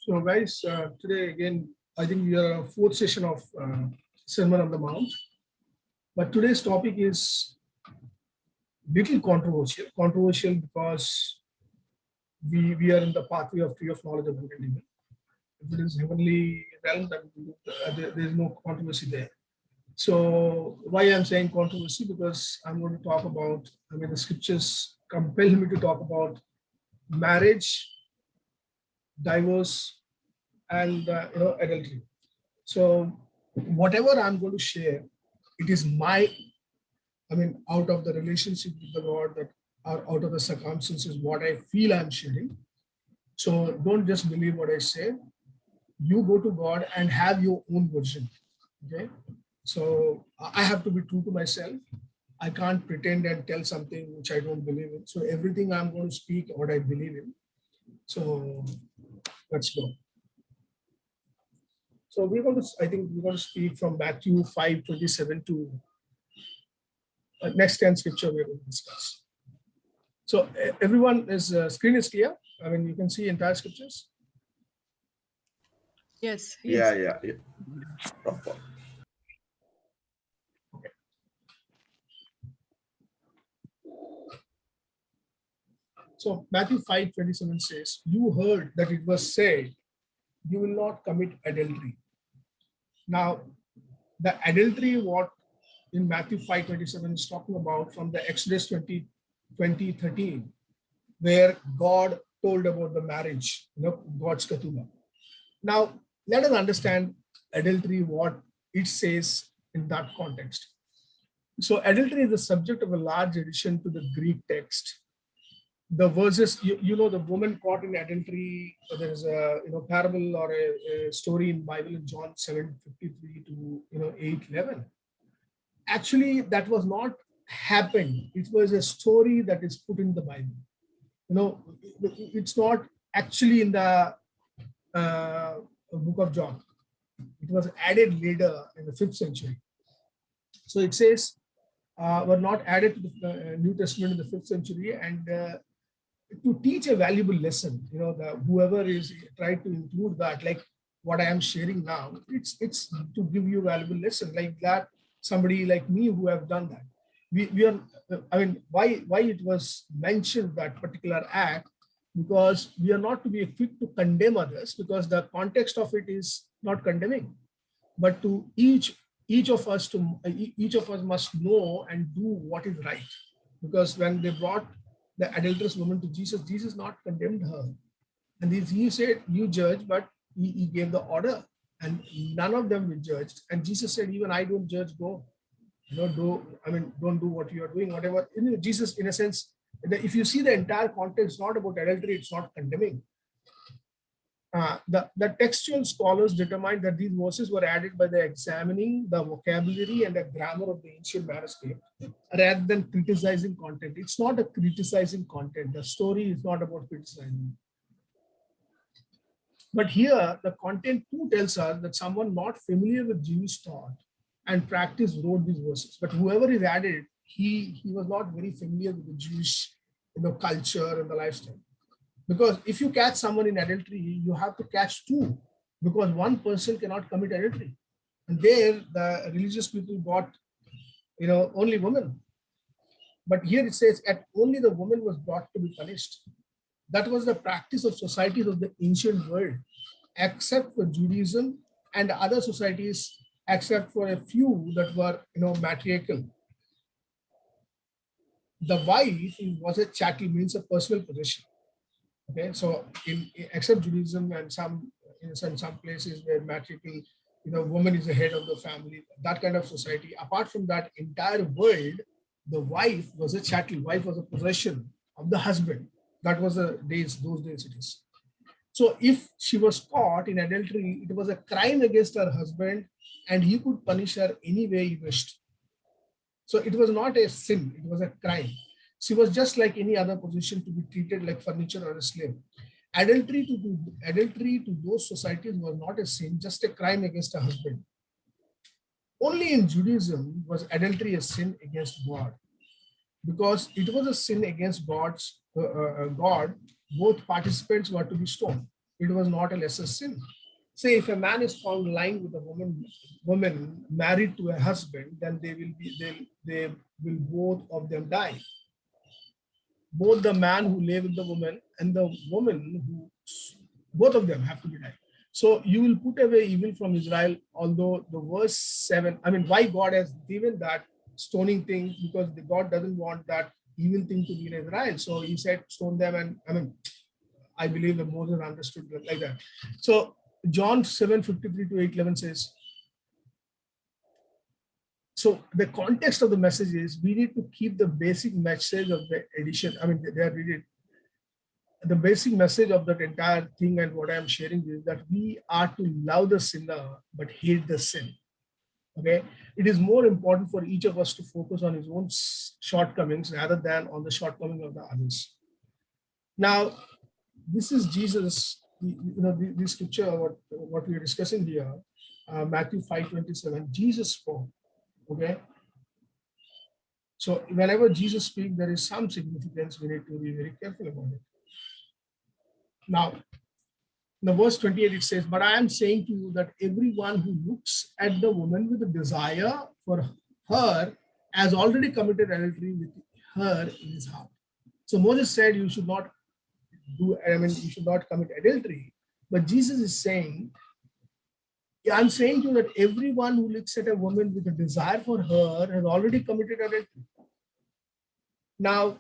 So guys, today again, I think we are a fourth session of Sermon on the Mount. But today's topic is little controversial. Controversial because we are in the pathway of tree of knowledge of good and evil. If it is heavenly realm, then there is no controversy there. So why I'm saying controversy? Because I'm going to talk about, the scriptures compel me to talk about marriage, divorce, and adultery. So whatever I'm going to share, it is out of the relationship with the God that are out of the circumstances, what I feel I'm sharing. So don't just believe what I say. You go to God and have your own version. Okay. So I have to be true to myself. I can't pretend and tell something which I don't believe in. So everything I'm going to speak what I believe in. So let's go. So I think we're going to speak from Matthew 5:27 to next 10 scripture we're going to discuss. So everyone is screen is clear. You can see entire scriptures. Yes. Yeah, Yes. yeah, yeah. Proper. Okay. So Matthew 5:27 says, "You heard that it was said, you will not commit adultery." Now, the adultery what in Matthew 5:27 is talking about from the Exodus 20:13, where God told about the marriage, God's ketubah. Now, let us understand adultery, what it says in that context. So, adultery is the subject of a large addition to the Greek text. The verses, the woman caught in adultery, there is a parable or a story in Bible in John 7:53 to 8:11. Actually, that was not happened. It was a story that is put in the Bible. It's not actually in the book of John. It was added later in the 5th century. So it says, were not added to the New Testament in the 5th century, and to teach a valuable lesson. Whoever is trying to include that, like what I am sharing now, it's to give you a valuable lesson like that. Somebody like me who have done that. We are. Why it was mentioned that particular act? Because we are not to be quick to condemn others, because the context of it is not condemning, but to each of us must know and do what is right. Because when they brought the adulterous woman to Jesus, Jesus not condemned her, and he said, "You judge," but he gave the order, and none of them were judged. And Jesus said, "Even I don't judge. Go, don't do what you are doing. Whatever." Jesus, in a sense, if you see the entire context, not about adultery, it's not condemning. The textual scholars determined that these verses were added by the examining the vocabulary and the grammar of the ancient manuscript rather than criticizing content. It's not a criticizing content. The story is not about criticizing. But here, the content too tells us that someone not familiar with Jewish thought and practice wrote these verses. But whoever is added, he was not very familiar with the Jewish culture and the lifestyle. Because if you catch someone in adultery, you have to catch two, because one person cannot commit adultery. And there, the religious people got, only women. But here it says, at only the woman was brought to be punished. That was the practice of societies of the ancient world, except for Judaism and other societies, except for a few that were, matriarchal. The wife was a chattel, means a personal possession. Okay, so except Judaism and in some places where matriarchal, woman is the head of the family, that kind of society. Apart from that entire world, the wife was a chattel. Wife was a possession of the husband. That was those days it is. So if she was caught in adultery, it was a crime against her husband, and he could punish her any way he wished. So it was not a sin; it was a crime. She was just like any other position, to be treated like furniture or a slave. Adultery to those societies was not a sin, just a crime against a husband. Only in Judaism was adultery a sin against God, because it was a sin against God. Both participants were to be stoned. It was not a lesser sin. Say if a man is found lying with a woman married to a husband, then they will both of them die. Both the man who lay with the woman and the woman who, both of them have to be died. So you will put away evil from Israel, although the verse 7, I mean, why God has given that stoning thing, because the God doesn't want that evil thing to be in Israel. So he said, stone them. And I mean, I believe that Moses understood it like that. So John 7:53 to 8:11 says, so the context of the message is we need to keep the basic message of the edition. I mean, they are reading the basic message of that entire thing, and what I am sharing is that we are to love the sinner but hate the sin. Okay, it is more important for each of us to focus on his own shortcomings rather than on the shortcoming of the others. Now, this is Jesus. The scripture what we are discussing here, Matthew 5:27. Jesus spoke. Okay, so whenever Jesus speaks, there is some significance. We need to be very careful about it. Now, in the verse 28, it says, but I am saying to you that everyone who looks at the woman with a desire for her has already committed adultery with her in his heart. So Moses said you should not you should not commit adultery. But Jesus is saying, I'm saying to you that everyone who looks at a woman with a desire for her has already committed adultery. Now,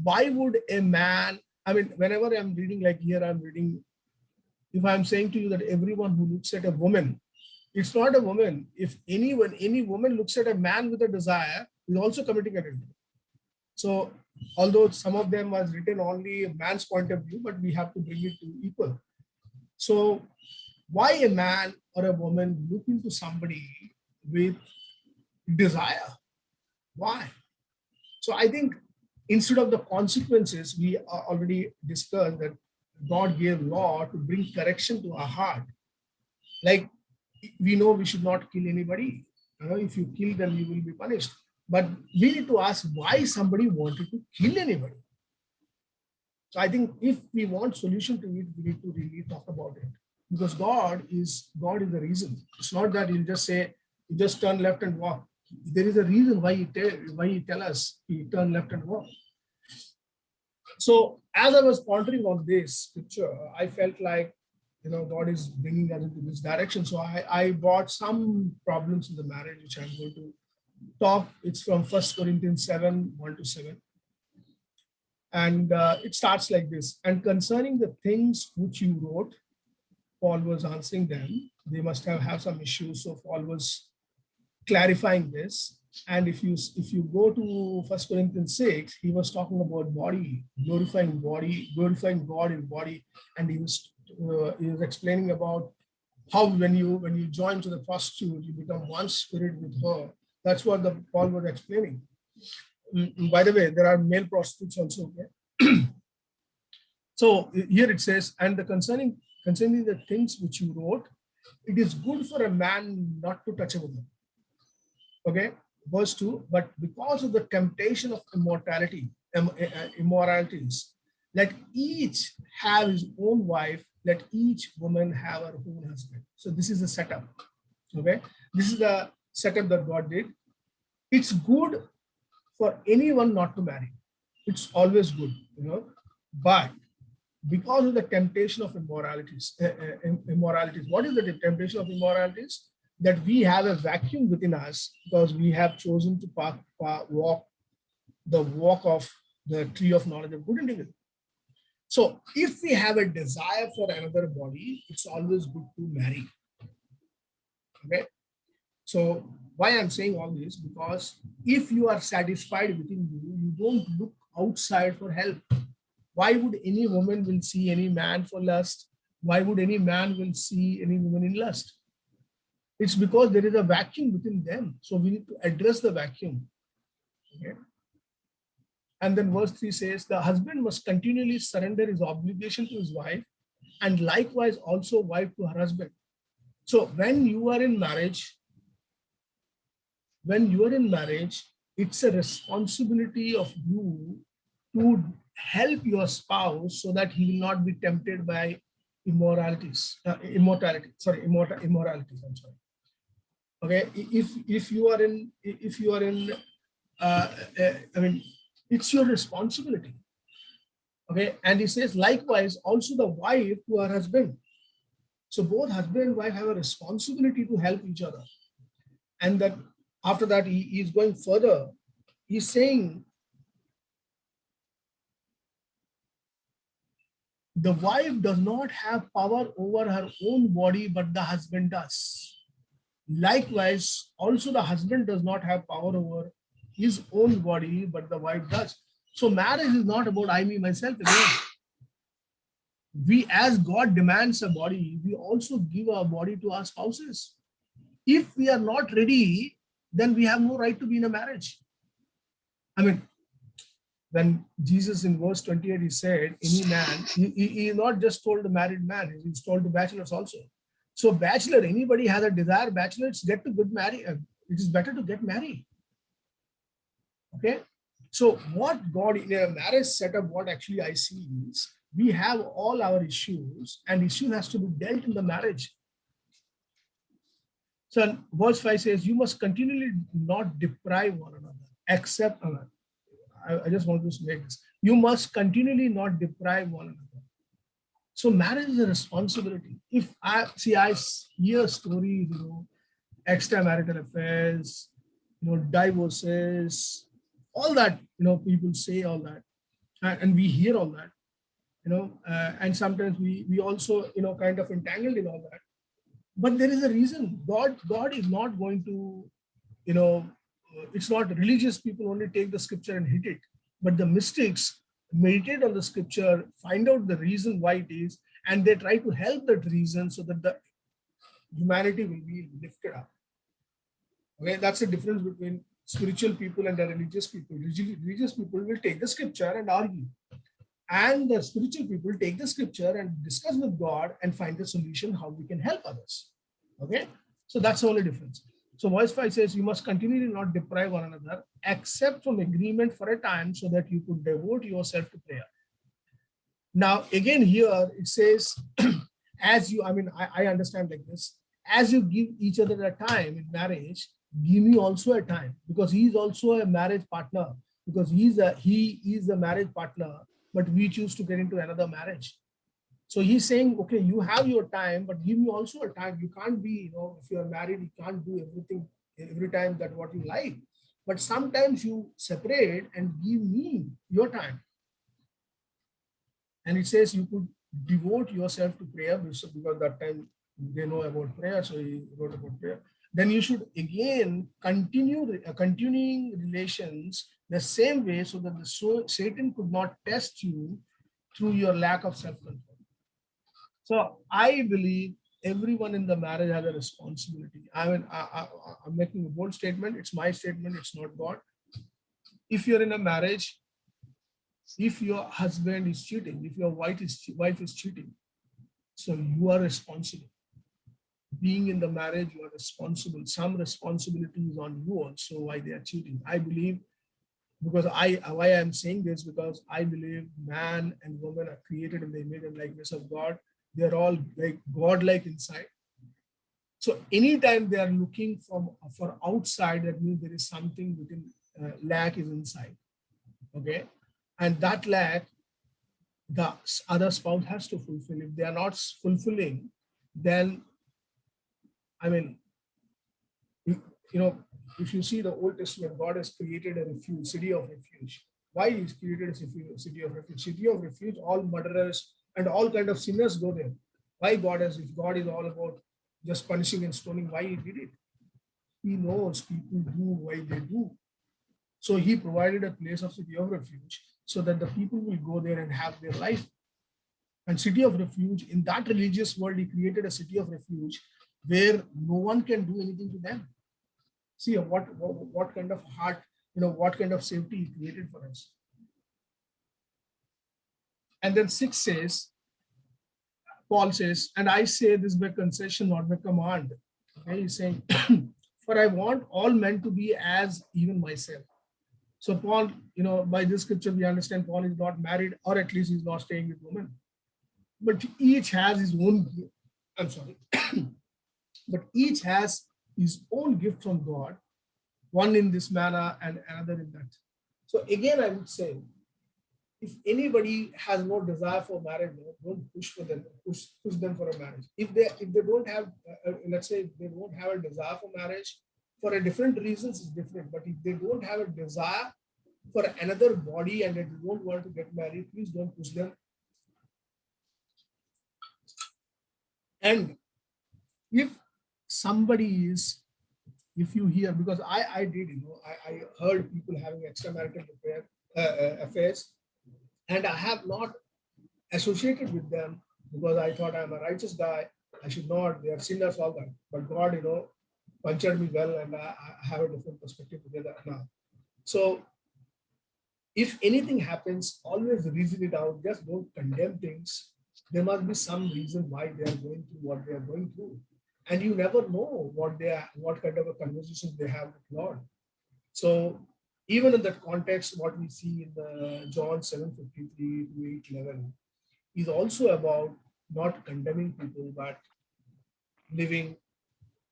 why would a man, I mean, whenever I'm reading, like here I'm reading, if I'm saying to you that everyone who looks at a woman, it's not a woman. If any woman looks at a man with a desire, is also committing adultery. So, although some of them was written only a man's point of view, but we have to bring it to equal. So, why a man or a woman look into somebody with desire? Why? So, I think instead of the consequences, we already discussed that God gave law to bring correction to our heart. Like we know we should not kill anybody. If you kill them, you will be punished. But we need to ask why somebody wanted to kill anybody. So I think if we want solution to it, we need to really talk about it. Because God is the reason. It's not that you just say, you just turn left and walk. There is a reason why he tell us he turn left and walk. So as I was pondering on this picture, I felt like, God is bringing us into this direction. So I brought some problems in the marriage, which I'm going to talk. It's from 1 Corinthians 7:1-7. And it starts like this. And concerning the things which you wrote, Paul was answering them. They must have some issues. So Paul was clarifying this. And if you go to 1 Corinthians 6, he was talking about body, glorifying God in body, and he was explaining about how when you join to the prostitute, you become one spirit with her. That's what Paul was explaining. By the way, there are male prostitutes also. Okay? So here it says, and concerning the things which you wrote, it is good for a man not to touch a woman. Okay. Verse 2, but because of the temptation of immoralities, let each have his own wife, let each woman have her own husband. So this is the setup. Okay, this is the setup that God did. It's good for anyone not to marry. It's always good, but because of the temptation of immoralities, what is the temptation of immoralities? That we have a vacuum within us because we have chosen to walk the walk of the tree of knowledge of good and evil. So if we have a desire for another body, it's always good to marry. Okay. So why I'm saying all this? Because if you are satisfied within you, you don't look outside for help. Why would any woman will see any man for lust? Why would any man will see any woman in lust? It's because there is a vacuum within them. So we need to address the vacuum. Okay. And then verse 3 says, the husband must continually surrender his obligation to his wife, and likewise also wife to her husband. So when you are in marriage, it's a responsibility of you to help your spouse so that he will not be tempted by immoralities. Immoralities. I'm sorry. Okay, if you are in I mean, it's your responsibility. Okay, and he says likewise also the wife to her husband. So both husband and wife have a responsibility to help each other. And that after that he is going further. He's saying the wife does not have power over her own body, but the husband does. Likewise, also the husband does not have power over his own body, but the wife does. So marriage is not about I, me, myself again. We, as God demands a body, we also give our body to our spouses. If we are not ready, then we have no right to be in a marriage. I mean, when Jesus in verse 28, he said, any man, he not just told the married man, he's told the bachelors also. So bachelor, anybody has a desire, bachelors get to get married. It is better to get married. Okay. So what God in a marriage setup, what actually I see is we have all our issues and issue has to be dealt in the marriage. So verse 5 says, you must continually not deprive one another, except, I just want to make this. You must continually not deprive one another. So marriage is a responsibility. If I hear stories, extramarital affairs, divorces, all that, people say all that, and we hear all that, and sometimes we also, kind of entangled in all that. But there is a reason. God is not going to, it's not religious people only take the scripture and hit it, but the mystics meditate on the scripture, find out the reason why it is, and they try to help that reason so that the humanity will be lifted up. Okay, that's the difference between spiritual people and the religious people. Religious people will take the scripture and argue, and the spiritual people take the scripture and discuss with God and find the solution how we can help others. Okay, so that's the only difference. So verse 5 says, you must continually not deprive one another, except from agreement for a time, so that you could devote yourself to prayer. Now, again, here it says, as you, I understand like this, as you give each other a time in marriage, give me also a time, because he is also a marriage partner, because he is a marriage partner, but we choose to get into another marriage. So he's saying, okay, you have your time, but give me also a time. You can't be, if you're married, you can't do everything every time that what you like. But sometimes you separate and give me your time. And it says you could devote yourself to prayer because that time they know about prayer. So he wrote about prayer. Then you should again continuing relations the same way, so that Satan could not test you through your lack of self-control. So I believe everyone in the marriage has a responsibility. I'm making a bold statement. It's my statement. It's not God. If you're in a marriage, if your husband is cheating, if your wife is cheating, so you are responsible. Being in the marriage, you are responsible. Some responsibility is on you also why they are cheating. I believe, because why I'm saying this, because I believe man and woman are created in the image and likeness of God. They're all like God-like inside. So anytime they are looking for outside, that means there is something within, lack is inside. Okay, and that lack the other spouse has to fulfill. If they are not fulfilling, then if you see the Old Testament, God has created a refuge, city of refuge. Why He's created a city of refuge? City of refuge, all murderers and all kind of sinners go there. Why God has, if God is all about just punishing and stoning, why He did it? He knows people do why they do. So He provided a place of city of refuge so that the people will go there and have their life. And city of refuge, in that religious world, He created a city of refuge where no one can do anything to them. See what kind of heart, what kind of safety He created for us. And then 6 says, Paul says, and I say this by concession, not by command. Okay, he's saying, for I want all men to be as even myself. So Paul, by this scripture, we understand Paul is not married, or at least he's not staying with women. But each has his own, I'm sorry, but each has his own gift from God, one in this manner and another in that. So again, I would say, if anybody has no desire for marriage, don't push for them, push them for a marriage. If they don't have, let's say, if they don't have a desire for marriage for a different reasons, is different. But if they don't have a desire for another body and they don't want to get married, please don't push them. And if somebody is, if you hear, because I did, I heard people having extramarital affairs, and I have not associated with them because I thought I'm a righteous guy. I should not. They are sinners, all that. But God, punctured me well, and I have a different perspective together now. So if anything happens, always reason it out. Just don't condemn things. There must be some reason why they are going through what they are going through, and you never know what kind of a conversation they have with Lord. So even in that context, what we see in the John 7:53 to 8:11 is also about not condemning people, but living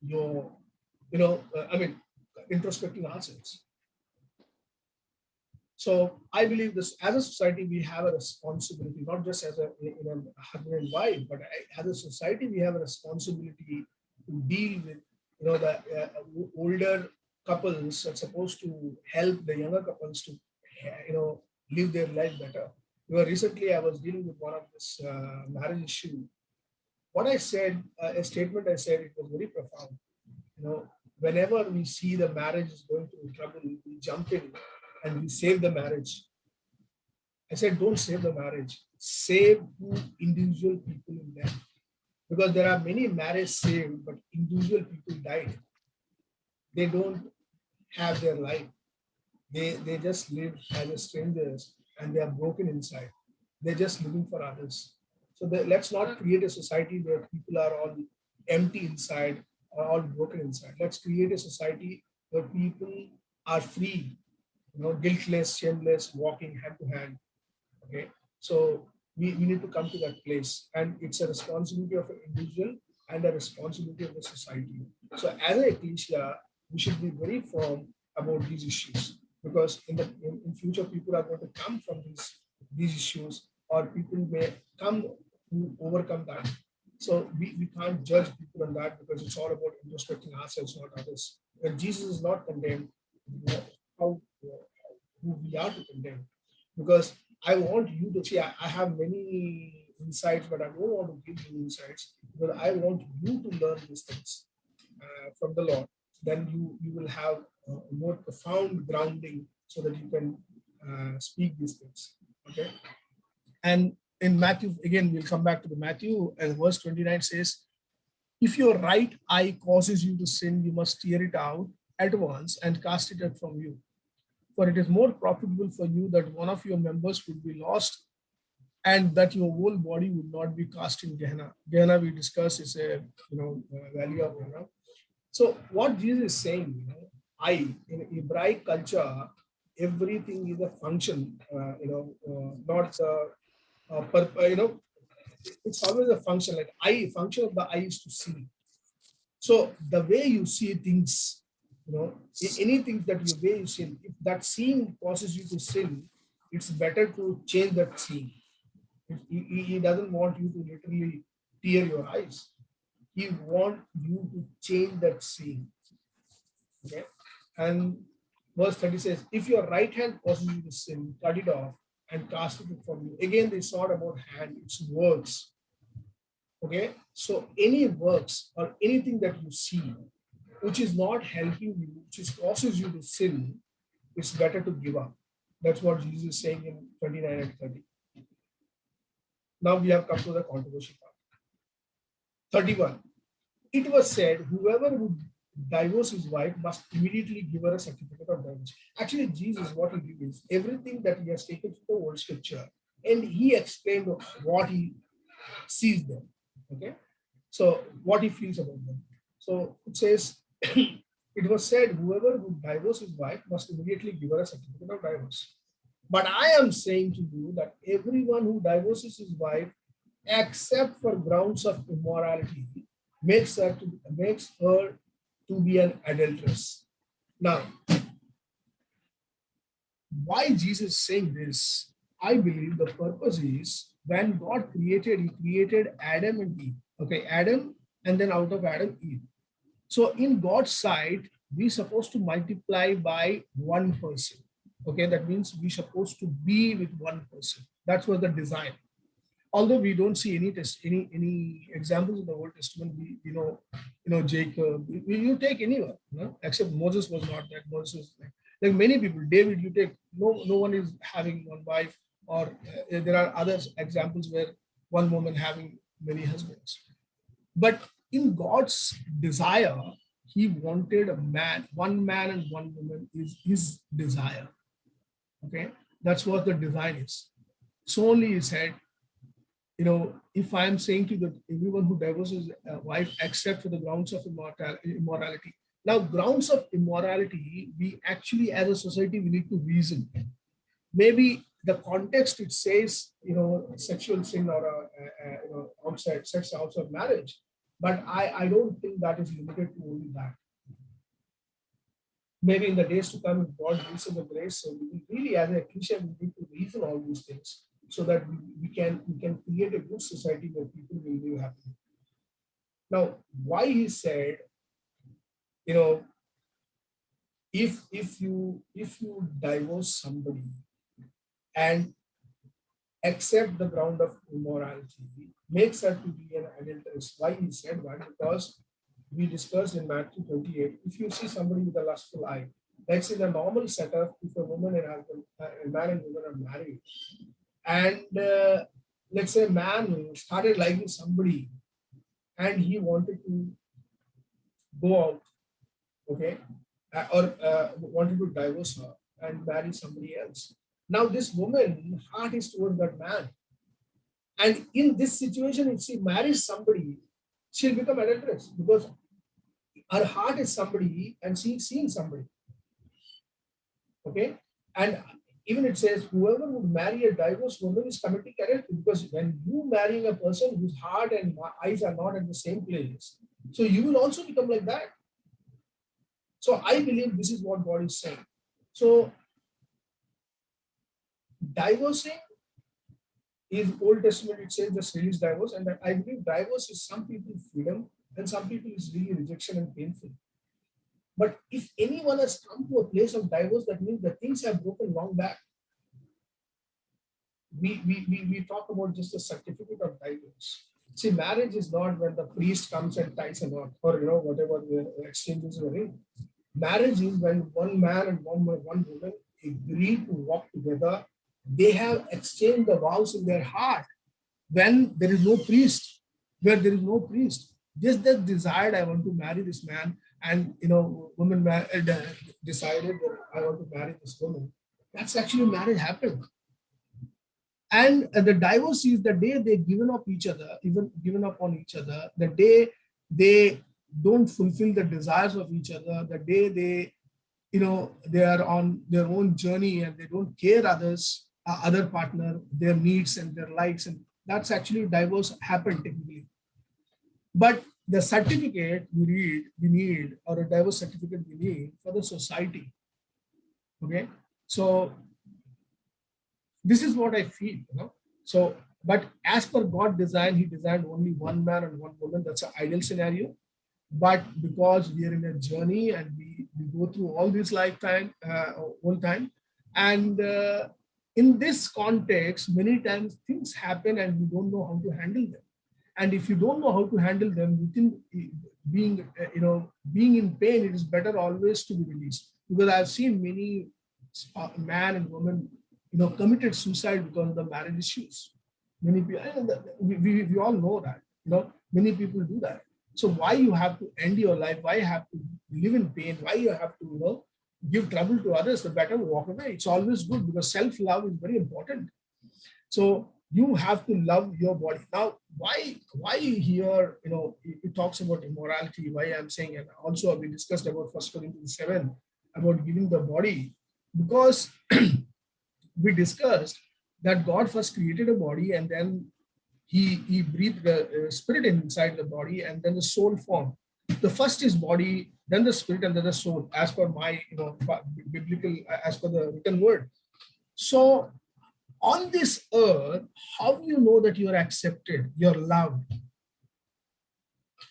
your, introspecting ourselves. So I believe this, as a society, we have a responsibility, not just as a husband and wife, but as a society, we have a responsibility to deal with, the older couples are supposed to help the younger couples to, live their life better. Recently, I was dealing with one of this marriage issue. What I said, a statement I said, it was very profound. Whenever we see the marriage is going through trouble, we jump in and we save the marriage. I said, don't save the marriage, save two individual people in there. Because there are many marriages saved, but individual people died. They don't have their life. They just live as strangers and they are broken inside. They're just living for others. So let's not create a society where people are all empty inside or all broken inside. Let's create a society where people are free, guiltless, shameless, walking hand to hand. Okay. So we need to come to that place. And it's a responsibility of an individual and a responsibility of the society. So as a ecclesia, we should be very firm about these issues, because in future people are going to come from these issues, or people may come to overcome that. So we can't judge people on that, because it's all about introspecting ourselves, not others. When Jesus is not condemned, how who we are to condemn? Because I want you to see, I have many insights, but I don't want to give you insights, because I want you to learn these things from the Lord. Then you will have a more profound grounding so that you can speak these things. Okay. And in Matthew, again, we'll come back to the Matthew, and verse 29 says, if your right eye causes you to sin, you must tear it out at once and cast it out from you. For it is more profitable for you that one of your members would be lost and that your whole body would not be cast in Gehenna. Gehenna, we discussed, is a value of Gehenna. So what Jesus is saying, in Hebraic culture, everything is a function, not it's always a function. Like function of the eye is to see. So the way you see things, anything that you way you sin, if that seeing causes you to sin, it's better to change that seeing. He doesn't want you to literally tear your eyes. He wants you to change that seeing. Okay. And verse 30 says, if your right hand causes you to sin, cut it off and cast it from you. Again, it's not about hand, it's works. Okay. So any works or anything that you see which is not helping you, which causes you to sin, it's better to give up. That's what Jesus is saying in 29 and 30. Now we have come to the controversial part. 31. It was said, whoever would divorce his wife must immediately give her a certificate of divorce. Actually, Jesus, what he did is everything that he has taken from the old scripture, and he explained what he sees them. Okay. So what he feels about them. So it says, it was said, whoever would divorce his wife must immediately give her a certificate of divorce. But I am saying to you that everyone who divorces his wife, except for grounds of immorality, makes her to be an adulteress. Now, why Jesus is saying this? I believe the purpose is when God created, He created Adam and Eve. Okay, Adam, and then out of Adam, Eve. So in God's sight, we're supposed to multiply by one person. Okay, that means we're supposed to be with one person. That's what the design. Although we don't see any examples in the Old Testament, Jacob. You take anyone, except Moses was not that. Moses was like many people. David, you take no one is having one wife, or there are other examples where one woman having many husbands. But in God's desire, He wanted a man, one man and one woman is His desire. Okay, that's what the design is. So only He said, if I am saying to you that everyone who divorces a wife except for the grounds of immorality. Now, grounds of immorality, we actually as a society, we need to reason. Maybe the context it says, sexual sin or outside sex outside marriage, but I don't think that is limited to only that. Maybe in the days to come, if God gives us the grace, so we really, as a Christian, we need to reason all these things so that we can create a good society where people will live happily. Now, why He said, if you divorce somebody and accept the ground of immorality, makes her to be an adulteress. Why He said that? Because we discussed in Matthew 28, if you see somebody with a lustful eye, let's say the normal setup, if a woman and husband, a man and woman are married, and let's say a man started liking somebody and he wanted to go out, okay, or wanted to divorce her and marry somebody else. Now this woman heart is towards that man, and in this situation, if she marries somebody, she'll become adulteress because her heart is somebody and she's seeing somebody. Okay, and even it says whoever would marry a divorced woman is committing adultery, because when you marrying a person whose heart and eyes are not at the same place, so you will also become like that. So I believe this is what God is saying. So divorcing is Old Testament, it says just release divorce, and I believe divorce is some people's freedom and some people is really rejection and painful. But if anyone has come to a place of divorce, that means the things have broken long back. We talk about just a certificate of divorce. See, marriage is not when the priest comes and ties a knot, or whatever the exchanges are in. Marriage is when one man and one woman agree to walk together. They have exchanged the vows in their heart. When there is no priest, where there is no priest, just that desired, I want to marry this man, and woman decided that I want to marry this woman. That's actually marriage happened. And the divorce is the day they given up each other, even given up on each other, the day they don't fulfill the desires of each other, the day they are on their own journey and they don't care others, other partner, their needs and their likes, and that's actually divorce happened technically. But the certificate we need, or a divorce certificate we need for the society. Okay, so this is what I feel, So, but as per God design, He designed only one man and one woman. That's an ideal scenario. But because we are in a journey and we go through all this lifetime, one time, and in this context, many times things happen and we don't know how to handle them. And if you don't know how to handle them, within being in pain, it is better always to be released. Because I've seen many man and women committed suicide because of the marriage issues. Many people, we all know that, many people do that. So why you have to end your life? Why you have to live in pain? Why you have to, give trouble to others? The better walk away. It's always good because self-love is very important. So you have to love your body. Now, why here, it talks about immorality, why I'm saying, and also we discussed about 1 Corinthians 7 about giving the body, because we discussed that God first created a body and then he breathed the spirit inside the body and then the soul formed. The first is body, then the spirit, and then the soul, as per my biblical, as per the written word. So on this earth, how do you know that you are accepted, you're loved?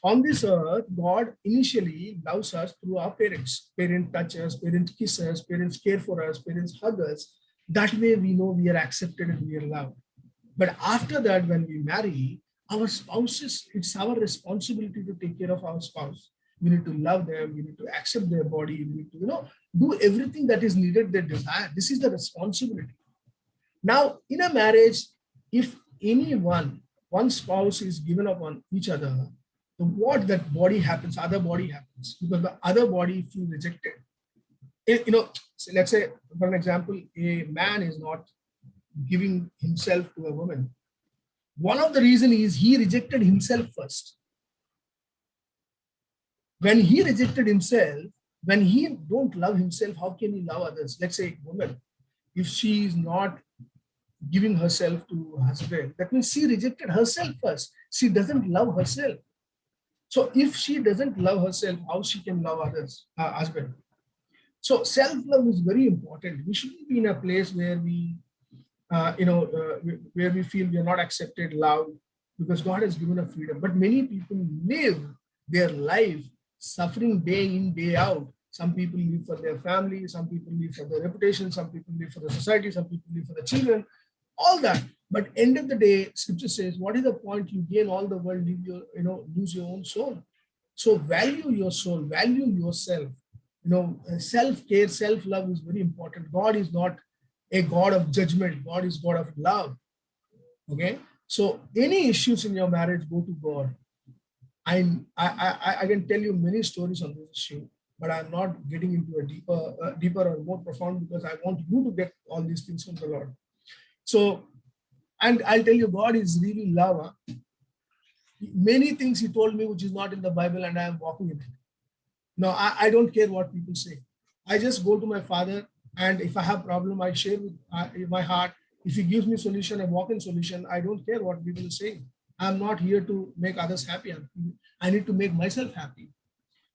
On this earth, God initially loves us through our parents. Parents touch us, parents kiss us, parents care for us, parents hug us. That way we know we are accepted and we are loved. But after that, when we marry, our spouses, it's our responsibility to take care of our spouse. We need to love them, we need to accept their body, we need to, do everything that is needed, their desire. This is the responsibility. Now, in a marriage, if one spouse is given up on each other, what that body happens, other body happens, because the other body feels rejected. So let's say, for an example, a man is not giving himself to a woman. One of the reasons is he rejected himself first. When he rejected himself, when he don't love himself, how can he love others? Let's say a woman, if she is not giving herself to husband, that means she rejected herself first. She doesn't love herself. So if she doesn't love herself, how she can love others, husband? So self-love is very important. We shouldn't be in a place where where we feel we are not accepted, loved, because God has given us freedom. But many people live their life suffering day in, day out. Some people live for their family, some people live for their reputation, some people live for the society, some people live for the children, all that. But end of the day, scripture says, what is the point you gain all the world, lose your own soul? So value your soul, value yourself. Self-care, self-love is very important. God is not a God of judgment. God is God of love. Okay. So any issues in your marriage, go to God. I can tell you many stories on this issue, but I'm not getting into a deeper or more profound, because I want you to get all these things from the Lord. So, and I'll tell you, God is really love. Many things he told me which is not in the Bible, and I am walking in it. No, I don't care what people say. I just go to my Father, and if I have problem, I share with my heart. If he gives me solution, I walk in solution. I don't care what people say. I'm not here to make others happy. I need to make myself happy.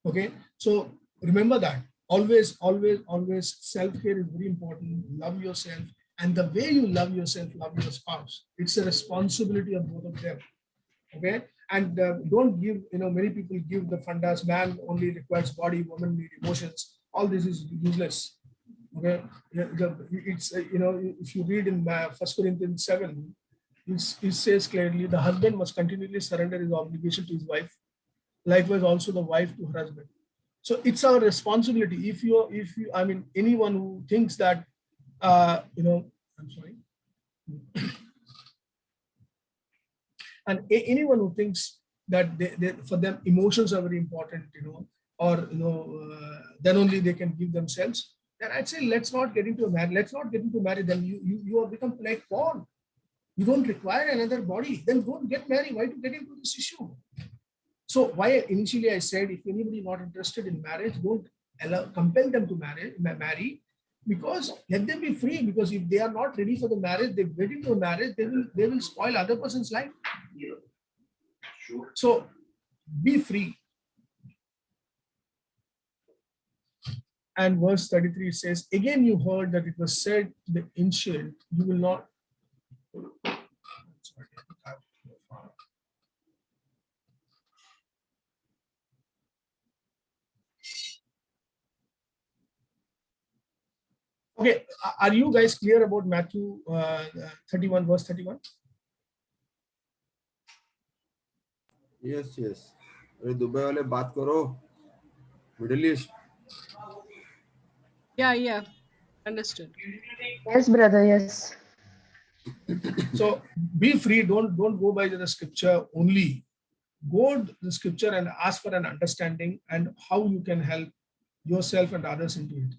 Okay. So remember that. Always, always, always self-care is very important. Love yourself. And the way you love yourself, love your spouse. It's a responsibility of both of them. Okay. And don't give, many people give the fundas, man only requires body, woman need emotions. All this is useless. Okay. It's, if you read in 1 Corinthians 7, it says clearly the husband must continually surrender his obligation to his wife. Likewise, also the wife to her husband. So it's our responsibility. If you, anyone who thinks that, I'm sorry. And anyone who thinks that for them emotions are very important, or then only they can give themselves, then I'd say let's not get into a marriage. Let's not get into marriage. Then you have become like Paul. You don't require another body. Then don't get married. Why to get into this issue? So why initially I said if anybody not interested in marriage, don't compel them to marry, because let them be free. Because if they are not ready for the marriage, they get into a marriage, they will spoil other person's life. So be free. And verse 33 says, again you heard that it was said to the ancient, you will not. Okay, are you guys clear about Matthew 31 verse 31? Yes. अरे Dubai वाले बात करो, middle east. Yeah. Understood. Yes, brother. Yes. So be free. Don't go by the scripture only. Go to the scripture and ask for an understanding and how you can help yourself and others into it.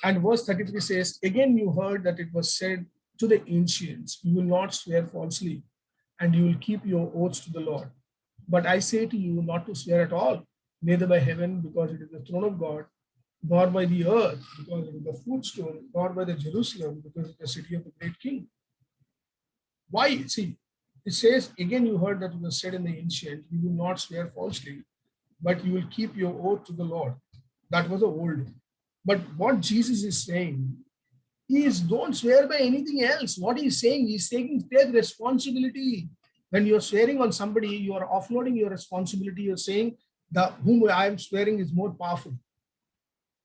And verse 33 says, again you heard that it was said to the ancients, you will not swear falsely, and you will keep your oaths to the Lord. But I say to you not to swear at all, neither by heaven, because it is the throne of God, nor by the earth, because it is the footstool, nor by the Jerusalem, because it is the city of the great king. Why? See, it says, again, you heard that it was said in the ancient, you will not swear falsely, but you will keep your oath to the Lord. That was the old. But what Jesus is saying is don't swear by anything else. What he's saying, he's taking take responsibility. When you're swearing on somebody, you are offloading your responsibility. You're saying the whom I am swearing is more powerful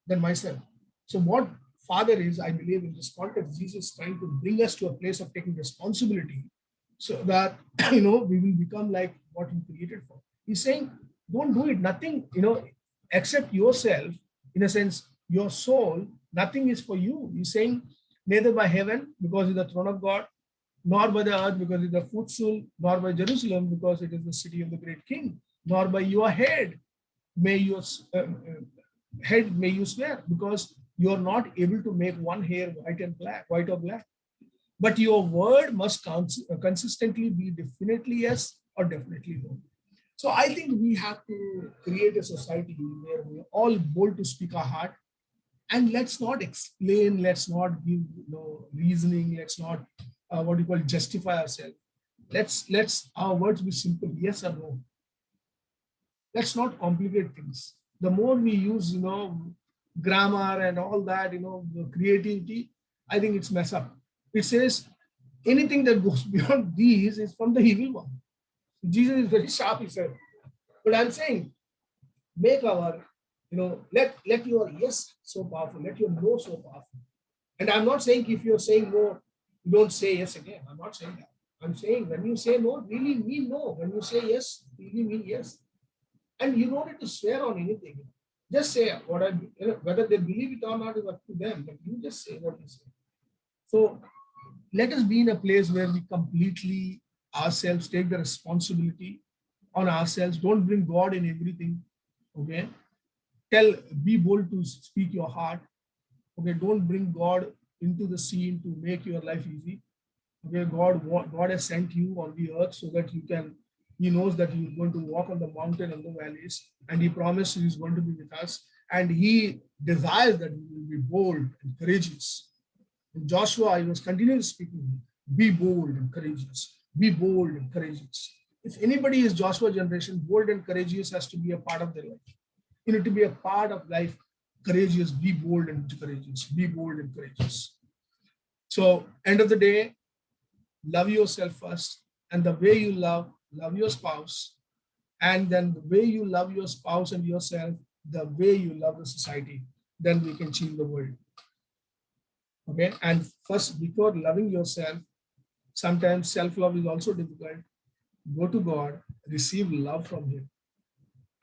than myself. So what Father is, I believe in this context, Jesus is trying to bring us to a place of taking responsibility so that we will become like what he created for. He's saying, don't do it, nothing, except yourself, in a sense, your soul, nothing is for you. He's saying, neither by heaven, because it's the throne of God, nor by the earth, because it's the footstool, nor by Jerusalem, because it is the city of the great king, nor by your head, may your head may you swear, because you're not able to make one hair white or black. But your word must consistently be definitely yes or definitely no. So I think we have to create a society where we're all bold to speak our heart, and let's not explain, let's not give reasoning, let's not what you call justify ourselves. Let's our words be simple, yes or no. Let's not complicate things. The more we use, grammar and all that, the creativity, I think it's mess up. It says anything that goes beyond these is from the evil one. Jesus is very sharp, he said. But I'm saying, make our, let your yes so powerful, let your no so powerful. And I'm not saying if you're saying no, you don't say yes again. I'm not saying that. I'm saying when you say no, really mean no. When you say yes, really mean yes. And you don't need to swear on anything. Just say what whether they believe it or not is up to them, but you just say what you say. So let us be in a place where we completely ourselves take the responsibility on ourselves. Don't bring God in everything. Okay. Be bold to speak your heart. Okay. Don't bring God into the scene to make your life easy. Okay. God has sent you on the earth so that he knows that you're going to walk on the mountain and the valleys, and he promised he's going to be with us, and he desires that we will be bold and courageous. In Joshua, he was continually speaking, be bold and courageous, be bold and courageous. If anybody is Joshua generation, bold and courageous has to be a part of their life. You need to be a part of life, courageous, be bold and courageous, be bold and courageous. So end of the day, love yourself first, and the way you love your spouse, and then the way you love your spouse and yourself, the way you love the society, then we can change the world. Okay. And first, before loving yourself, sometimes self-love is also difficult. Go to God, receive love from him,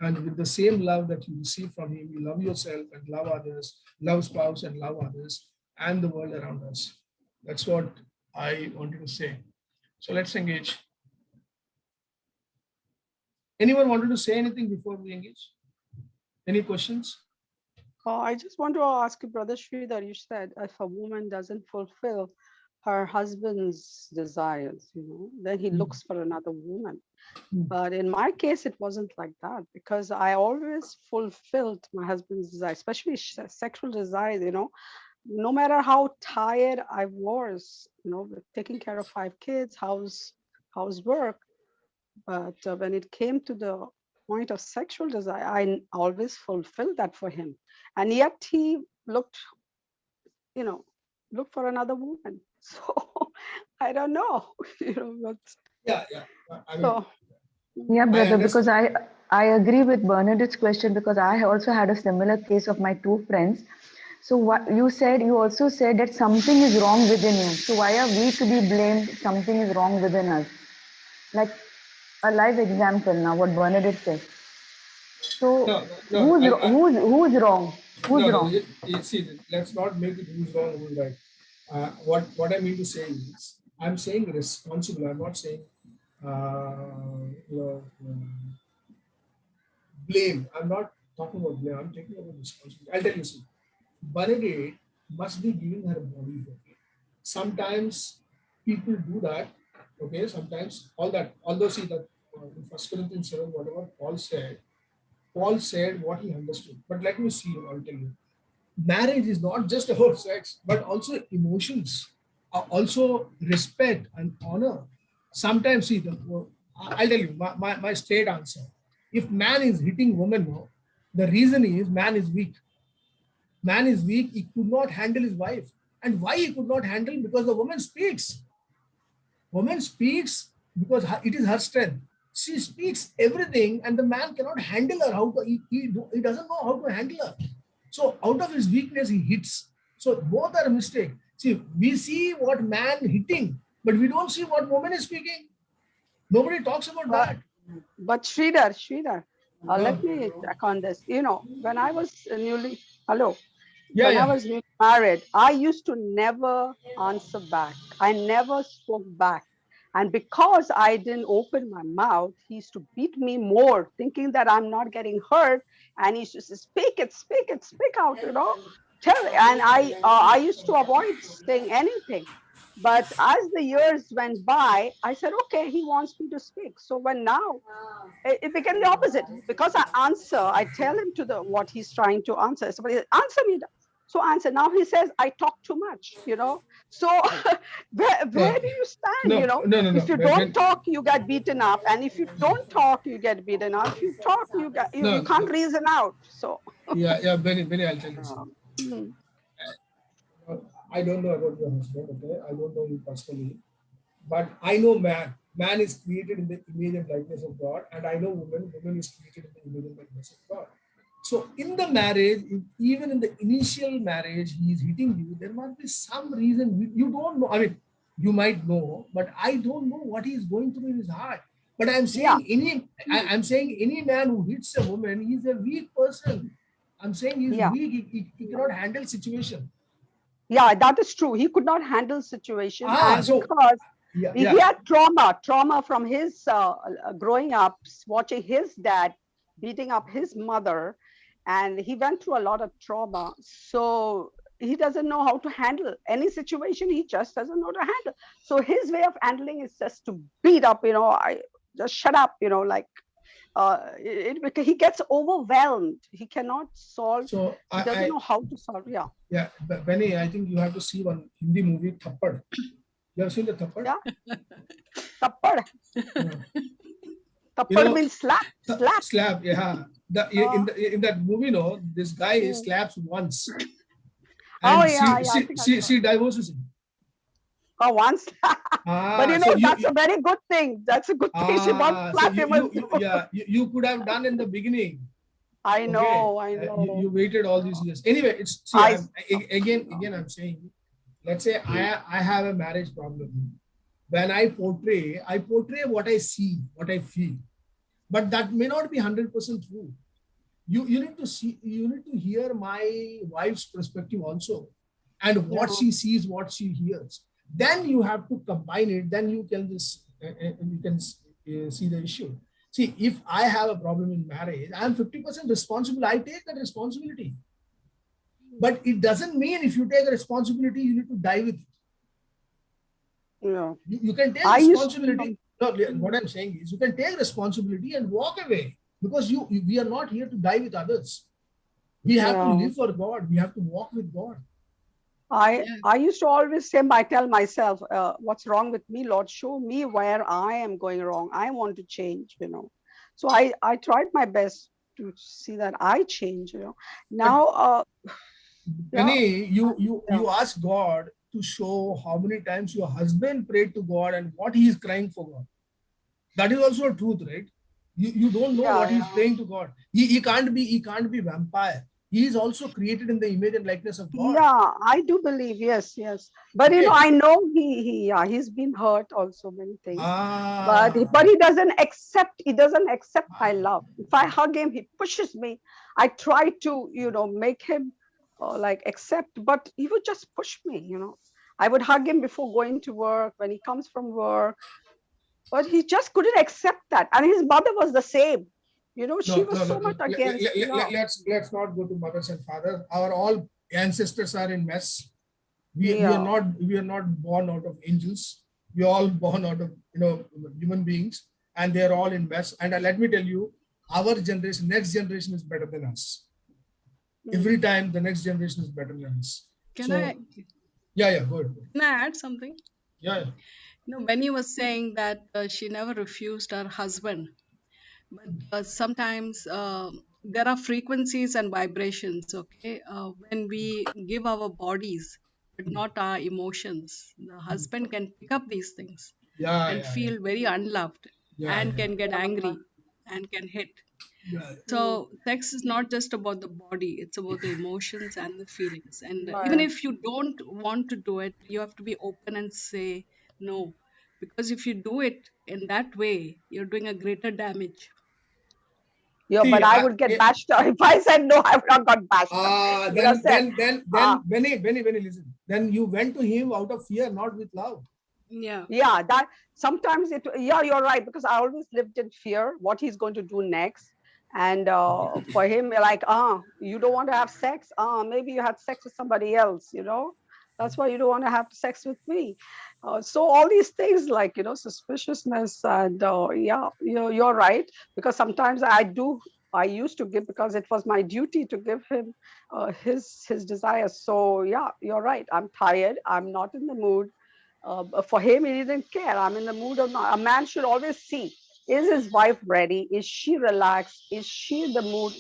and with the same love that you receive from him, you love yourself and love others, love spouse and love others and the world around us. That's what I wanted to say. So let's engage. Anyone wanted to say anything before we engage? Any questions? I just want to ask you, Brother Sridhar, you said if a woman doesn't fulfill her husband's desires, then he looks for another woman. But in my case, it wasn't like that, because I always fulfilled my husband's desire, especially sexual desires, no matter how tired I was, with taking care of 5 kids, housework. But when it came to the point of sexual desire, I always fulfilled that for him. And yet he looked for another woman. So I don't know, but Yeah. I mean, so Yeah, I brother, because understand. I agree with Bernadette's question, because I also had a similar case of my 2 friends. So what you also said that something is wrong within you. So why are we to be blamed? Something is wrong within us. Like a live example now, what Bernadette said. So No. who's wrong? Who's No. wrong? See, let's not make it who's wrong, who's right. What I mean to say is, I'm saying responsible. I'm not saying, blame. I'm not talking about blame. I'm talking about responsibility. I'll tell you something. Bernadette must be giving her body for it. sometimes people do that. Okay, sometimes all that. Although see that in 1 Corinthians 7, whatever Paul said what he understood. But let me see. I'll tell you. Marriage is not just about sex, but also emotions, also respect and honor. Sometimes, see, I'll tell you my straight answer. If man is hitting woman, no, the reason is man is weak. Man is weak, he could not handle his wife. And why he could not handle? Because the woman speaks. Woman speaks because it is her strength. She speaks everything, and the man cannot handle her. How to, he doesn't know how to handle her. So out of his weakness, he hits. So both are a mistake. See, we see what man hitting, but we don't see what woman is speaking. Nobody talks about that. But Sridhar, let me check on this. You know, when I was newly, hello, Yeah, when I yeah. was newly married, I used to never answer back. I never spoke back. And because I didn't open my mouth, he used to beat me more, thinking that I'm not getting hurt. And he used to say, speak out, you know. And I used to avoid saying anything. But as the years went by, I said, okay, he wants me to speak. So when now it became the opposite, because I answer, I tell him to the what he's trying to answer. Somebody says, answer me. So answer. Now he says, I talk too much, you know. So where do you stand? You know, if you don't talk, you get beaten up. And if you don't talk, you get beaten up. If you talk, you can't reason out. So Yeah, Benny, I'll tell you something. hmm. I don't know about your husband, okay? I don't know you personally, but I know man. Man is created in the image and likeness of God, and I know woman is created in the image and likeness of God. So in the marriage, even in the initial marriage, he is hitting you. There must be some reason you don't know. I mean, you might know, but I don't know what he is going through in his heart. But I'm saying I'm saying any man who hits a woman, he's a weak person. I'm saying he's weak. He cannot handle situation. Yeah, that is true. He could not handle situation, and So, because he yeah. had trauma from his growing up, watching his dad beating up his mother, and he went through a lot of trauma. So he doesn't know how to handle any situation. He just doesn't know to handle. So his way of handling is just to beat up. You know, I just shut up. You know, like. He gets overwhelmed. He cannot solve. So he doesn't know how to solve. Yeah. Yeah, Benny, I think you have to see one Hindi movie, Thappad. You have seen the Thappad? Yeah. Thappad. Thappad means slap. Slap. Yeah. In that movie, no, this guy slaps once. And she divorces him. Oh, once. But you know, that's a very good thing. That's a good thing. She won't slap him. You could have done in the beginning. I know. You waited all these years. Anyway, again, I'm saying, let's say I have a marriage problem. When I portray what I see, what I feel, but that may not be 100% true. You need to hear my wife's perspective also, and what she sees, what she hears. Then you have to combine it. Then you can see the issue. See, if I have a problem in marriage, I'm 50% responsible. I take that responsibility. But it doesn't mean if you take a responsibility, you need to die with it. Yeah. You can take responsibility. No, what I'm saying is you can take responsibility and walk away, because we are not here to die with others. We have to live for God. We have to walk with God. I used to always say, I tell myself, what's wrong with me, Lord? Show me where I am going wrong. I want to change, you know. So I tried my best to see that I change, you know. Now, Penny, you ask God to show how many times your husband prayed to God and what he is crying for God. That is also a truth, right? You don't know what he's praying to God. He can't be vampire. He is also created in the image and likeness of God. Yeah, I do believe, yes. But you know, I know he's been hurt also many things. But he doesn't accept my love. If I hug him, he pushes me. I try to, you know, make him like accept, but he would just push me, you know. I would hug him before going to work, when he comes from work, but he just couldn't accept that. And his mother was the same. You know, she was so much against. Let's not go to mothers and fathers. Our all ancestors are in mess. We are Yeah. not born out of angels. We are all born out of human beings, and they are all in mess. And let me tell you, our generation, next generation is better than us. Every time the next generation is better than us. Can So I yeah, good. can I add something? Yeah, Benny was saying that she never refused her husband, but sometimes there are frequencies and vibrations. Okay, when we give our bodies, but not our emotions, the husband can pick up these things yeah, and yeah, feel very unloved yeah, and yeah, can get angry and can hit. yeah, So sex is not just about the body, it's about the emotions and the feelings. And even Right. if you don't want to do it, you have to be open and say no. Because if you do it in that way, you're doing a greater damage. Yeah, See, but I would get bashed up. If I said no, I would have got bashed up. You would have said, then Benny, listen. Then you went to him out of fear, not with love. Yeah. yeah, that sometimes yeah, you're right, because I always lived in fear what he's going to do next. And for him, like, you don't want to have sex? Maybe you had sex with somebody else, That's why you don't want to have sex with me. So all these things like, suspiciousness and yeah, you're right. Because sometimes I used to give because it was my duty to give him his desires. So yeah, you're right. I'm tired. I'm not in the mood. But for him, he didn't care. I'm in the mood or not. A man should always see, is his wife ready? Is she relaxed? Is she in the mood?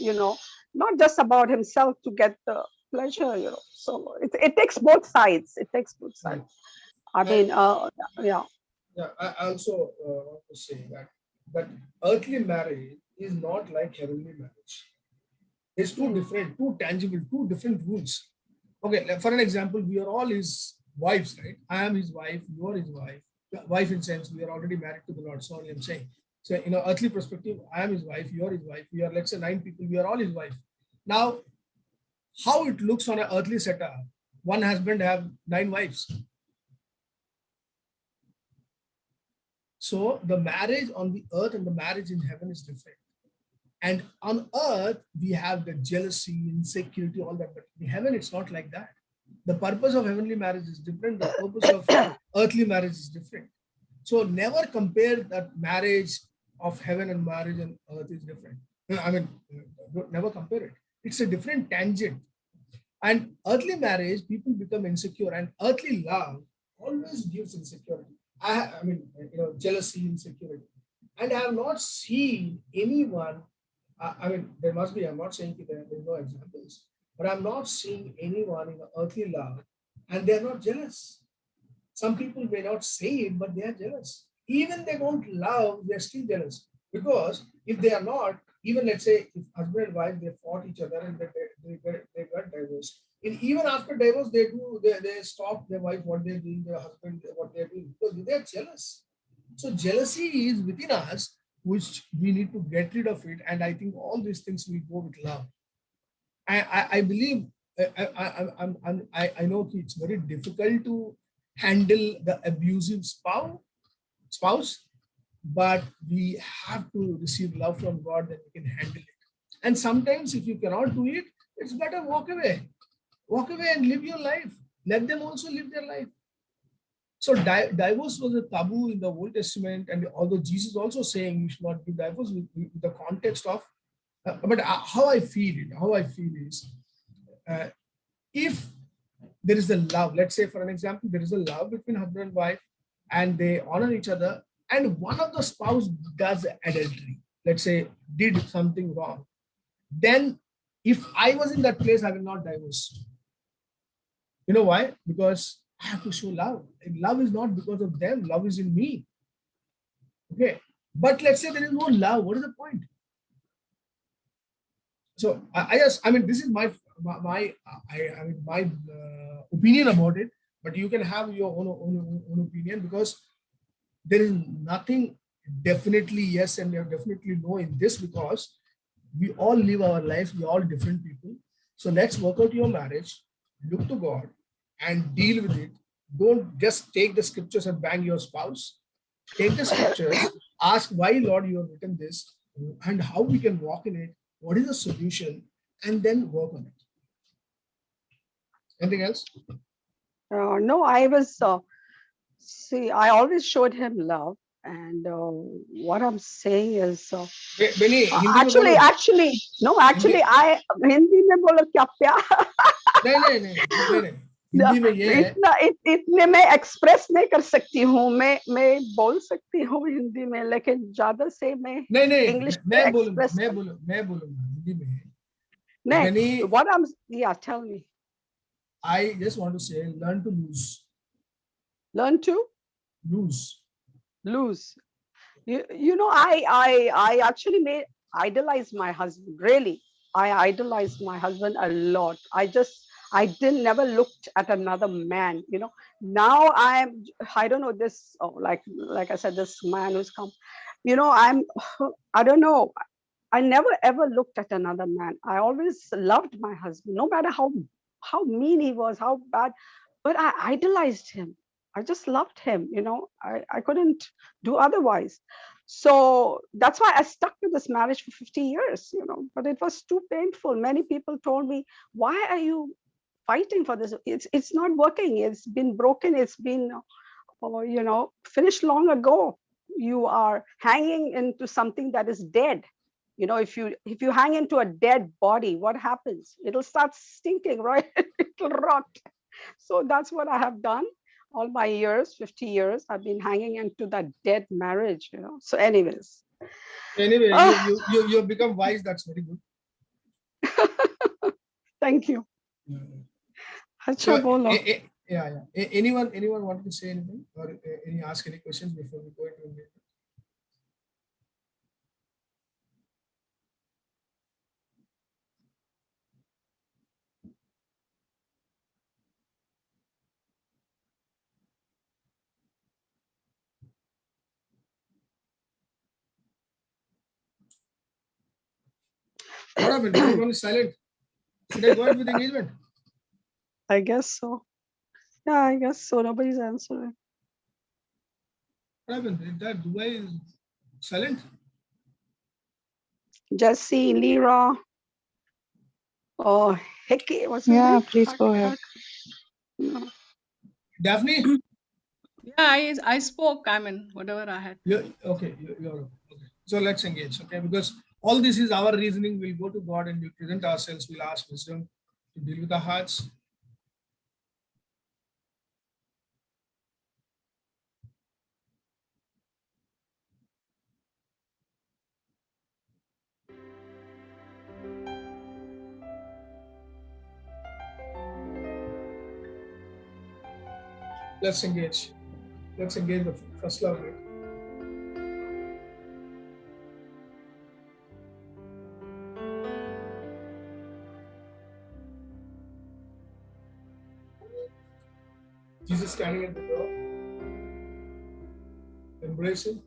Not just about himself to get the pleasure. So it takes both sides. It takes both Right. sides. I mean, yeah. Yeah, I also want to say that earthly marriage is not like heavenly marriage. It's two different, two tangible, two different rules. Okay, like for an example, we are all his wives, right? I am his wife, you are his wife. Wife in sense, we are already married to the Lord. Sorry, I'm saying. So, earthly perspective, I am his wife, you are his wife. We are, let's say, 9 people, we are all his wife. Now, how it looks on an earthly setup, one husband have 9 wives. So the marriage on the earth and the marriage in heaven is different. And on earth, we have the jealousy, insecurity, all that. But in heaven, it's not like that. The purpose of heavenly marriage is different. The purpose of earthly marriage is different. So never compare that marriage of heaven and marriage on earth is different. I mean, never compare it. It's a different tangent. And earthly marriage, people become insecure, and earthly love always gives insecurity. I mean, jealousy, insecurity. And I have not seen anyone. I mean, there must be. I'm not saying there's no examples, but I'm not seeing anyone in earthly love, and they're not jealous. Some people may not say it, but they are jealous. Even they don't love, they're still jealous. Because if they are not, even let's say if husband and wife they fought each other and they got divorced. And even after divorce, they stop their wife what they're doing, their husband what they're doing, because they're jealous. So jealousy is within us, which we need to get rid of it. And I think all these things will go with love. I believe I know it's very difficult to handle the abusive spouse, but we have to receive love from God that we can handle it. And sometimes if you cannot do it, it's better walk away. Walk away and live your life. Let them also live their life. So divorce was a taboo in the Old Testament, and although Jesus also saying you should not give divorce with the context of, but how I feel is, if there is a love, let's say for an example, there is a love between husband and wife, and they honor each other, and one of the spouse does adultery, let's say did something wrong, then if I was in that place, I will not divorce. You know why? Because I have to show love. And love is not because of them. Love is in me. Okay. But let's say there is no love. What is the point? So I mean, this is my opinion about it. But you can have your own opinion, because there is nothing definitely yes and definitely no in this, because we all live our lives. We are all different people. So let's work out your marriage. Look to God and deal with it. Don't just take the scriptures and bang your spouse. Take the scriptures, ask why, Lord, you have written this, and how we can walk in it. What is the solution? And then work on it. Anything else? No, I was, see, I always showed him love. And what I'm saying is, बेनी हिंदी में बोलो. no, Hindi I Hindi में बोलो क्या प्यार. नहीं हिंदी में ये है. इतने मैं एक्सप्रेस नहीं कर सकती हूँ. मैं बोल सकती हूँ हिंदी में, लेकिन ज्यादा से मैं नहीं इंग्लिश में मैं एक्सप्रेस बोलूंगा हिंदी में. नहीं. Benny, What I'm, yeah, tell me. I just want to say, learn to lose. Learn to Lose. lose. You know, I actually idolize my husband. Really, I idolized my husband a lot. I didn't never looked at another man. You know, now I don't know this. Oh, like I said, this man who's come. You know, I don't know. I never ever looked at another man. I always loved my husband, no matter how mean he was, how bad, but I idolized him. I just loved him, you know. I couldn't do otherwise. So that's why I stuck with this marriage for 50 years, you know, but it was too painful. Many people told me, why are you fighting for this? It's not working. It's been broken. It's been, you know, finished long ago. You are hanging into something that is dead. You know, if you hang into a dead body, what happens? It'll start stinking, right? It'll rot. So that's what I have done all my years, 50 years. I've been hanging into that dead marriage, you know. So anyways. Anyway, Ah, you have become wise. That's very good. thank you. So, Acha bolo. yeah. Anyone want to say anything or ask any questions before we go into engagement? What happened? Everyone is silent. Should I go ahead with engagement? I guess so. Yeah, I guess so. Nobody's answering. What happened? That Dubai is silent. Jesse, Lira, oh, Hickey, what's his Yeah, name? please go ahead. No. Daphne, Yeah, I spoke. I mean, whatever I had. you're okay. You're okay. So let's engage. Okay, because all this is our reasoning. We'll go to God and we'll present ourselves. We'll ask wisdom to deal with our hearts. Let's engage. Let's engage the first love. Right? Jesus standing at the door. Embrace him.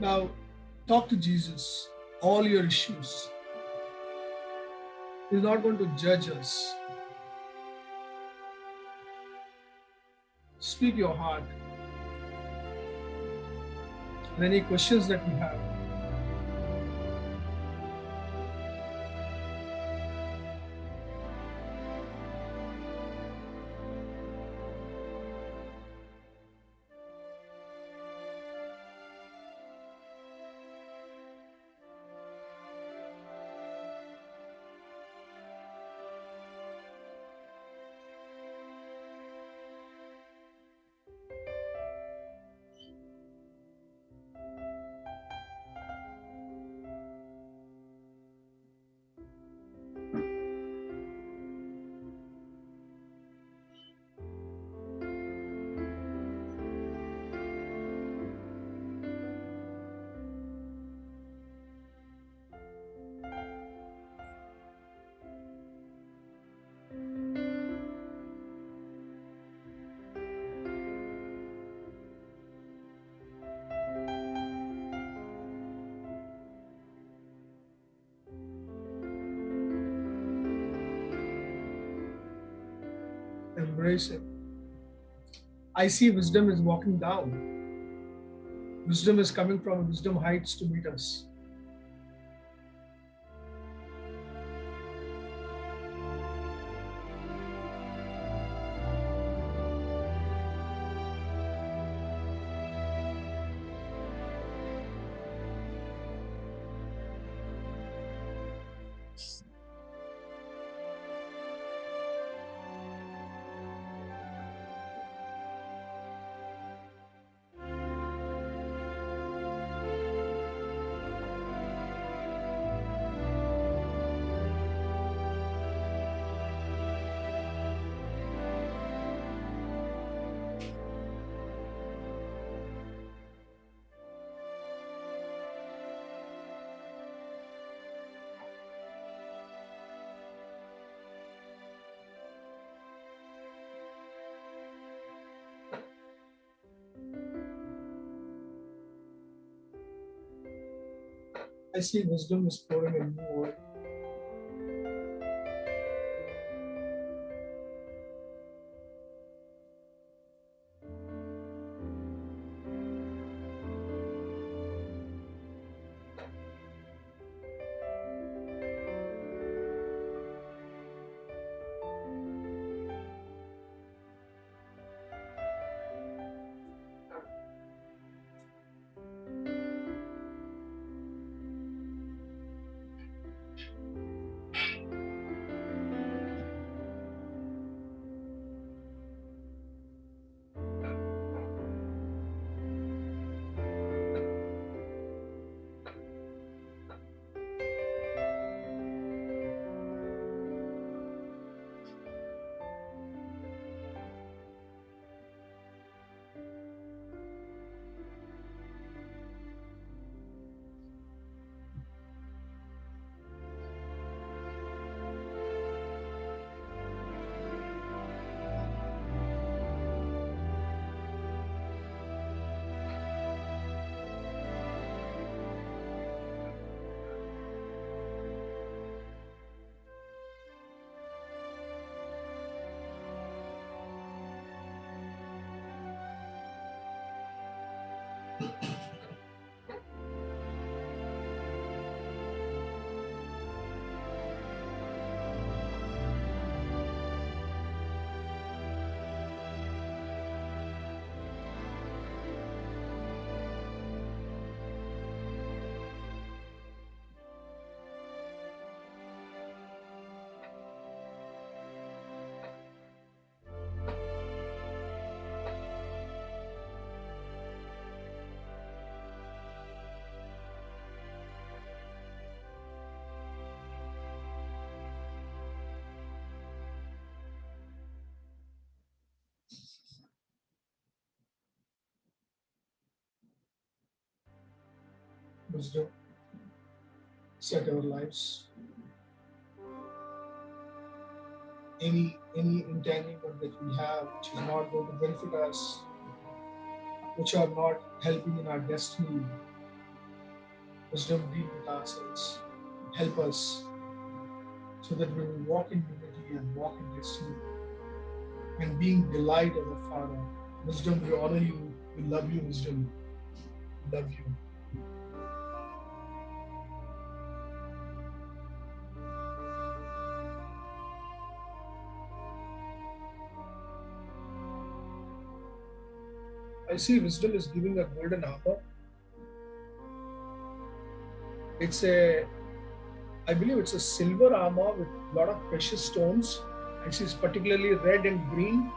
Now, talk to Jesus. All your issues. He's not going to judge us. Speak your heart. And any questions that you have. Praise Him. I see wisdom is walking down. Wisdom is coming from wisdom heights to meet us. I see wisdom is pouring a new oil. Wisdom set our lives. Any entanglement that we have which is not going to benefit us, which are not helping in our destiny, wisdom deal with ourselves, help us so that we will walk in unity and walk in destiny and being delight of the Father. Wisdom, we honor you, we love you, wisdom, we love you. I see wisdom is giving a golden armor. I believe it's a silver armor with a lot of precious stones. I see it's particularly red and green.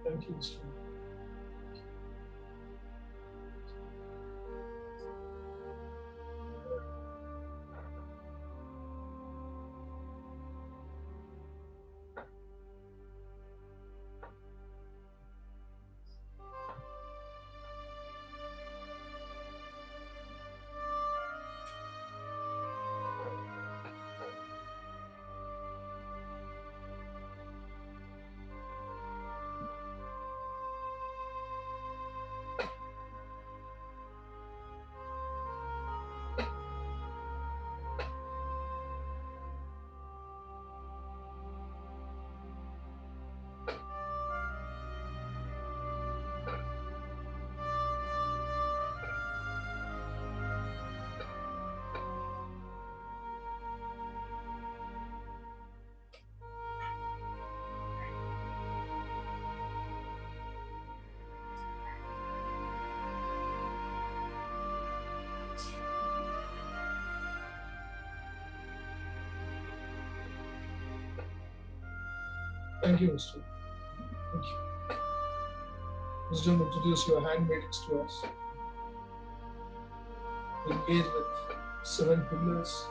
Thank you, wisdom. Thank you, Wisdom. Thank you. Wisdom, introduce your handmaidens to us. Engage with 7 pillars.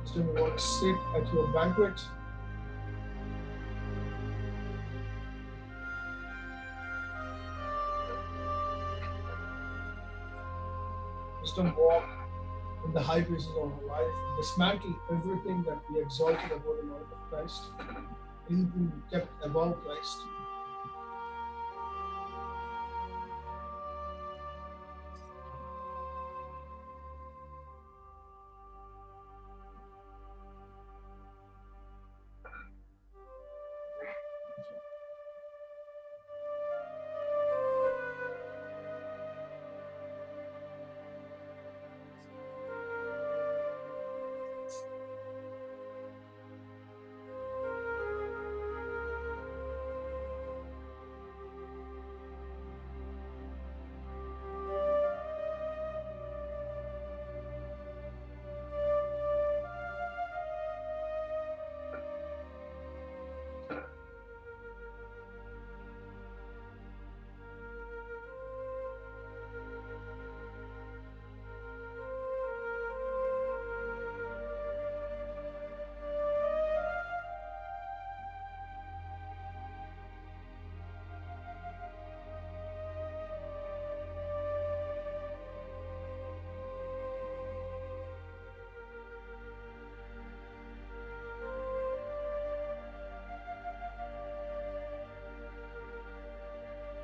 Wisdom, you want to sit at your banquet. Wisdom, walk in the high places of our life, dismantle everything that we exalted above the knowledge of Christ, anything we kept above Christ.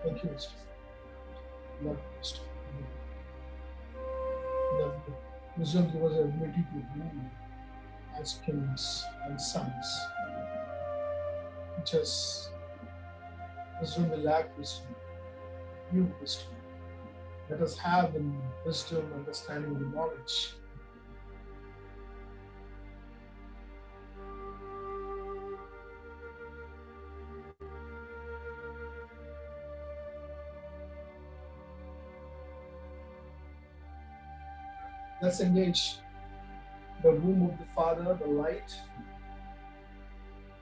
Thank you, Wisdom. Love Wisdom. Love Wisdom give us the ability to rule as kings and sons. Teach us. Wisdom will lack wisdom. You wisdom. Let us have the wisdom, understanding, and knowledge. Let's engage the womb of the Father, the light,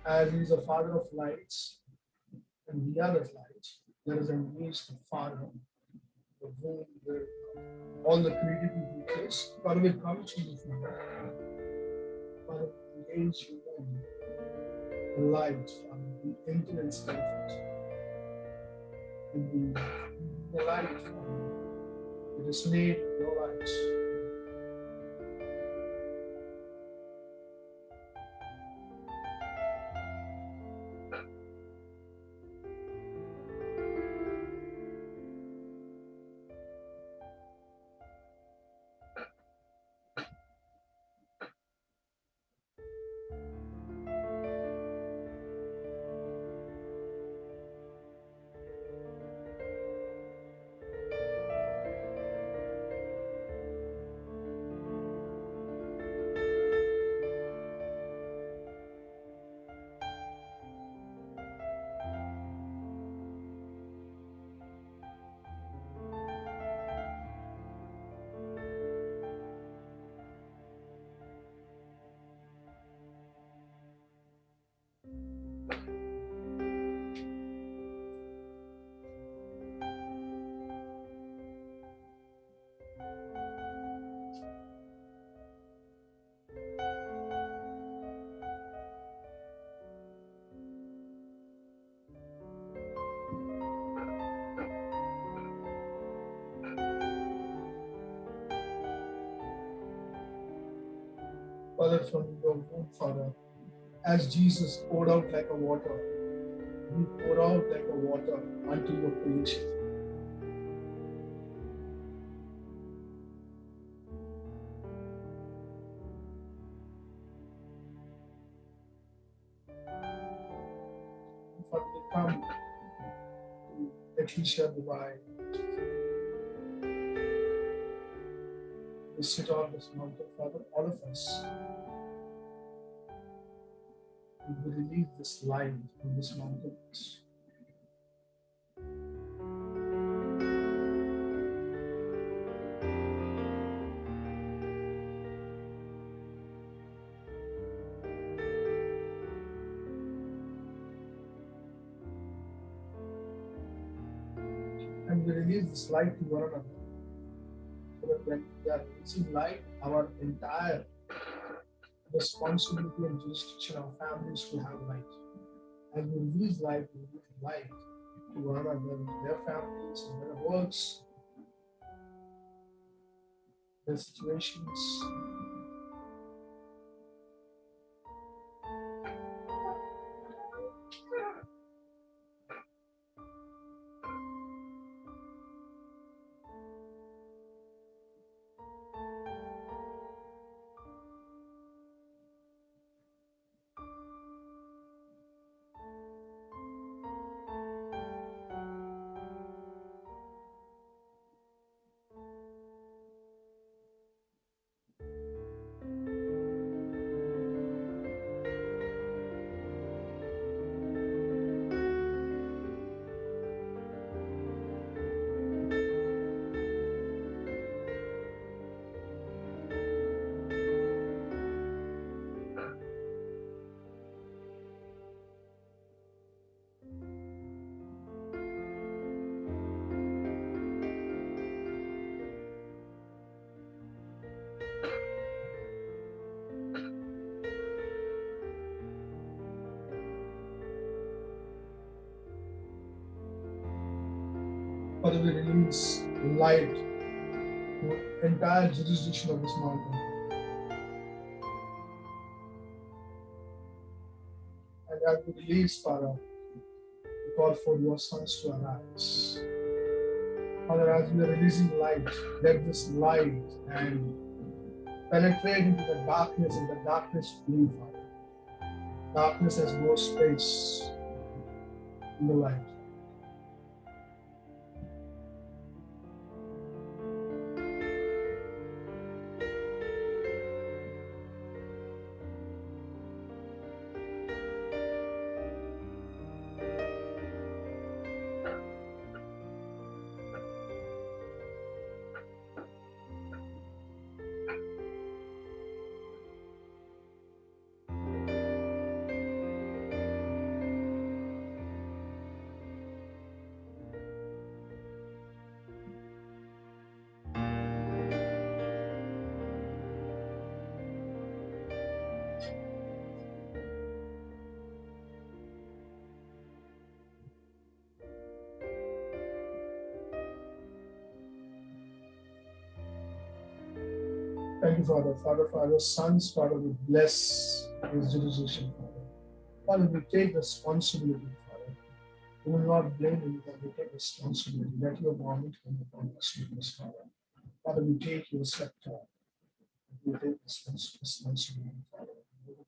as He is the Father of lights, and we are that light. Let us engage the Father, the womb where all the creativity takes place. Father, we come to you, Father. Father, engage your womb, the light, Father, the influence of it, and the light, Father, it is made your light. Father, from your womb, Father, as Jesus poured out like a water, you pour out like a water unto your creation. Father, we come to Ecclesia Divine. We sit on this mountain, Father, all of us. We will relieve this light on this mountain. and we release this light to one another. So that when we are releasing light, our entire responsibility and jurisdiction of families to have light. As we release light, we release light to one another, their families, and their works, their situations. Father, we release light to the entire jurisdiction of this mountain. And as we release, Father, we call for your sons to arise. Father, as we are releasing light, let this light and penetrate into the darkness, and the darkness flee, Father. Darkness has no space in the light. Thank you, Father. Father, for our sons, Father, we bless this jurisdiction, Father. Father, we take responsibility, Father. We will not blame you, but we take responsibility. Let your garment come upon us, Father. Father, we take your scepter. We take responsibility, Father.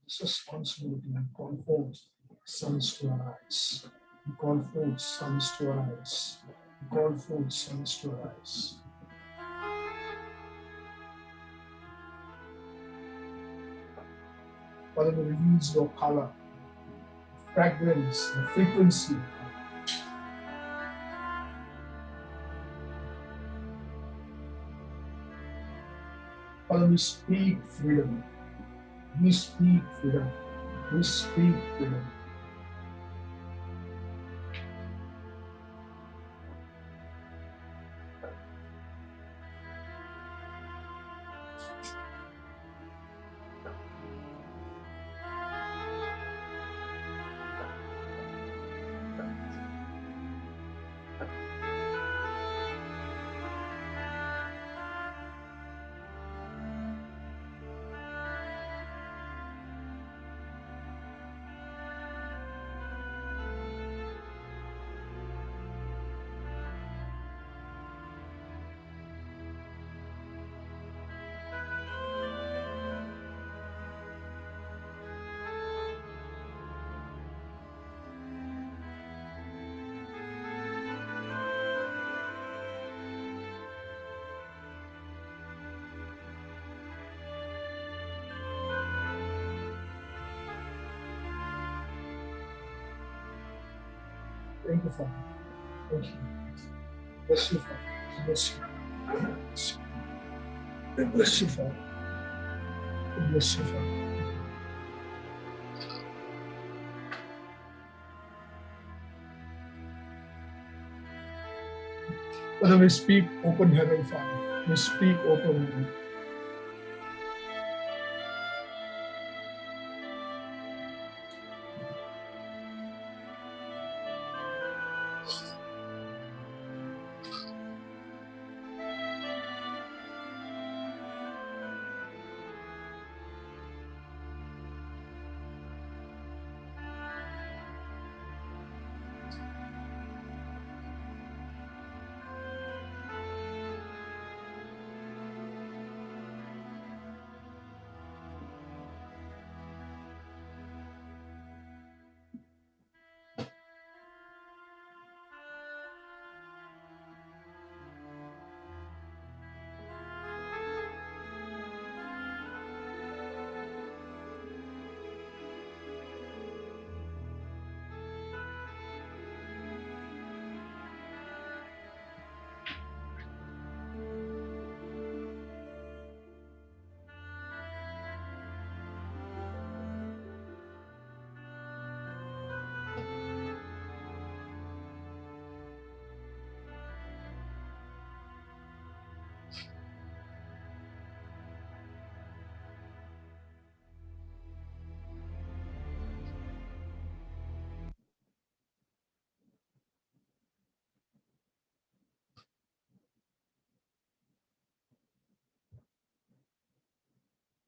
This responsibility and call forth sons to arise. We call forth sons to arise. We call forth sons to arise. Father, we release your color, fragrance, and frequency. Father, we speak freedom. We speak freedom. We speak freedom. Thank you, Father. Thank you. Bless you, Father. Bless you. Bless you, Father. Bless you, Father. Father, we speak open heaven, Father. We speak open heaven.